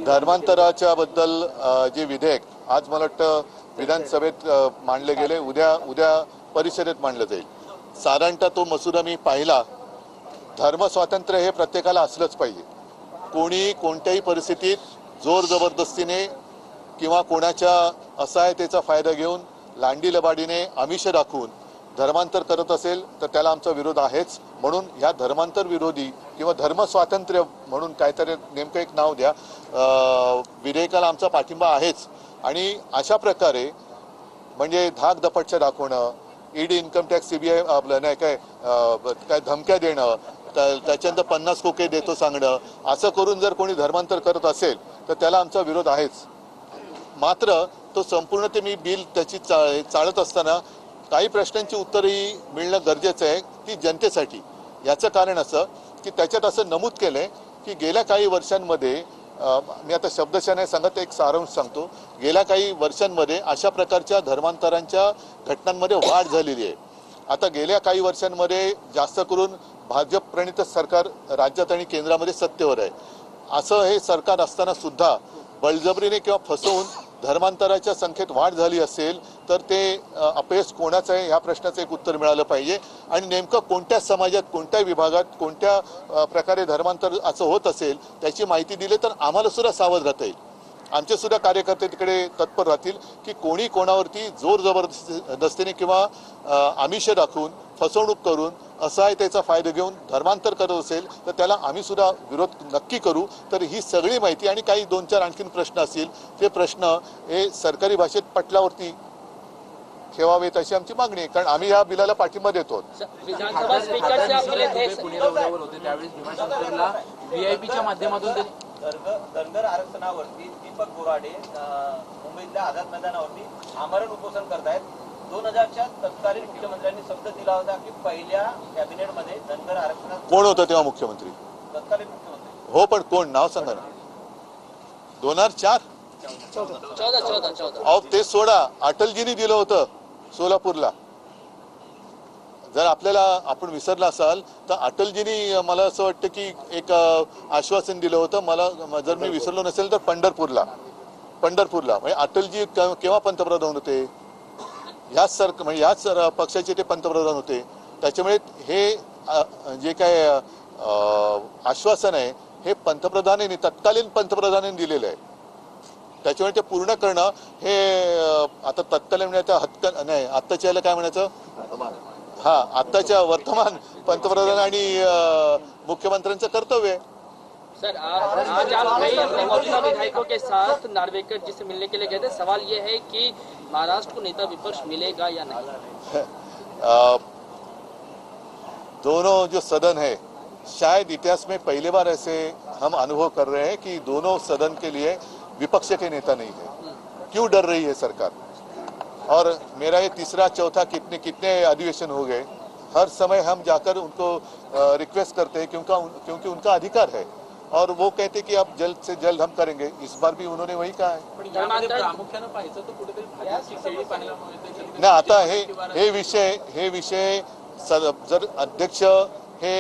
धर्मांतराच्या बद्दल जे विधेयक आज मला वाटतं विधानसभेत मांडले गेले, उद्या परिषदेत मांडलं जाईल. साधारणतः तो मसुदा मी पाहिला. धर्म स्वातंत्र्य हे प्रत्येकाला असलंच पाहिजे. कोणी कोणत्याही परिस्थितीत जोर जबरदस्तीने किंवा कोणाच्या असहायतेचा फायदा घेऊन लांडी लबाडीने आमिष दाखवून धर्मांतर करत असेल तर त्याला आमचा विरोध आहेच. म्हणून ह्या धर्मांतर विरोधी किंवा धर्म स्वातंत्र्य म्हणून काहीतरी नेमकं एक नाव द्या विधेयकाला आमचा पाठिंबा आहेच. आणि अशा प्रकारे म्हणजे धाक दपटशा दाखवणं, ईडी, इन्कम टॅक्स, सीबीआय आपलं नाही काय धमक्या देणं, त्याच्यानंतर 50 कोके देतो सांगणं, असं करून जर कोणी धर्मांतर करत असेल तर त्याला आमचा विरोध आहेच. मात्र तो संपूर्ण ते मी बिल त्याची चालत असताना काही प्रश्नांची उत्तरही मिळणं गरजेचं आहे ती जनतेसाठी. याचं कारण असं की त्याच्यात असं नमूद केलं आहे की गेल्या काही वर्षांमध्ये मी आता शब्दशः नाही सांगत, एक सारांश सांगतो. गेल्या काही वर्षांमध्ये अशा प्रकारच्या धर्मांतरांच्या घटनांमध्ये वाढ झालेली आहे. आता गेल्या काही वर्षांमध्ये जास्त करून भाजप प्रणित सरकार राज्यात आणि केंद्रामध्ये सत्तेवर आहे. असं हे सरकार असताना सुद्धा बळजबरीने किंवा फसवून धर्मांतराच्या संख्येत वाढ झाली असेल तर ते अपयश कोणाचं आहे ह्या प्रश्नाचं एक उत्तर मिळालं पाहिजे. आणि नेमकं कोणत्या समाजात, कोणत्या विभागात, कोणत्या प्रकारे धर्मांतर असं होत असेल त्याची माहिती दिली तर आम्हाला सुद्धा सावध राहता येईल. आमचे सुद्धा कार्यकर्ते तिकडे तत्पर राहतील की कोणी कोणावरती जोर जबरदस्तीने किंवा आमिष दाखवून फसवणूक करून असहायतेचा फायदा घेऊन धर्मांतर करत असेल तर त्याला आम्ही सुद्धा विरोध नक्की करू. तर ही सगळी माहिती आणि काही 2-4 आणखीन प्रश्न असतील ते प्रश्न हे सरकारी भाषेत पटलावरती ठेवावेत अशी आमची मागणी आहे. कारण आम्ही या बिलाला पाठिंबा देतो. विधानसभा स्पीकर से आपले पुणे दौऱ्यावर होते त्यावेळी भीमाशंकरला व्हीआयपीच्या माध्यमातून धनगर आरक्षणावरती दीपक बोराडे मुंबईतल्या आझाद मैदानावरती आमरण उपोषण करतायत. 2000च्या तत्कालीन मुख्यमंत्र्यांनी शब्द दिला होता की पहिल्या कॅबिनेटमध्ये धनगर आरक्षणात कोण होतं तेव्हा मुख्यमंत्री? तत्कालीन मुख्यमंत्री. हो, पण कोण? नाव सांगा ना. 2004 अहो ते सोडा, अटलजींनी दिलं होतं सोलापूरला. जर आपण विसरला असाल तर अटलजींनी मला असं वाटतं की एक आश्वासन दिलं होतं. मला जर मी विसरलो नसेल तर पंढरपूरला म्हणजे अटलजी केव्हा पंतप्रधान होते? याच पक्षाचे ते पंतप्रधान होते. त्याच्यामुळे हे जे काय आश्वासन आहे हे पंतप्रधानांनी, तत्कालीन पंतप्रधानांनी दिलेलं आहे. त्याच्यामुळे ते पूर्ण करणं हे आता तत्कालीन म्हणायचं नाही, आत्ताच्या याला काय म्हणायचं, आत्ताच्या वर्तमान पंतप्रधान आणि मुख्यमंत्र्यांचं कर्तव्य आहे. सर आज आप गए अपने मौजूदा विधायकों के साथ नार्वेकर जी से मिलने के लिए गए थे. सवाल ये है कि महाराष्ट्र को नेता विपक्ष मिलेगा या नहीं? दोनों जो सदन है शायद इतिहास में पहली बार ऐसे हम अनुभव कर रहे हैं कि दोनों सदन के लिए विपक्ष के नेता नहीं है. क्यों डर रही है सरकार? और मेरा ये तीसरा चौथा कितने अधिवेशन हो गए, हर समय हम जाकर उनको रिक्वेस्ट करते हैं क्योंकि उनका अधिकार है और वो कहते कि अब जल्द से जल्द हम करेंगे. इस बार भी उन्होंने वही कहा है. ना आता हे विषय जर अध्यक्ष हे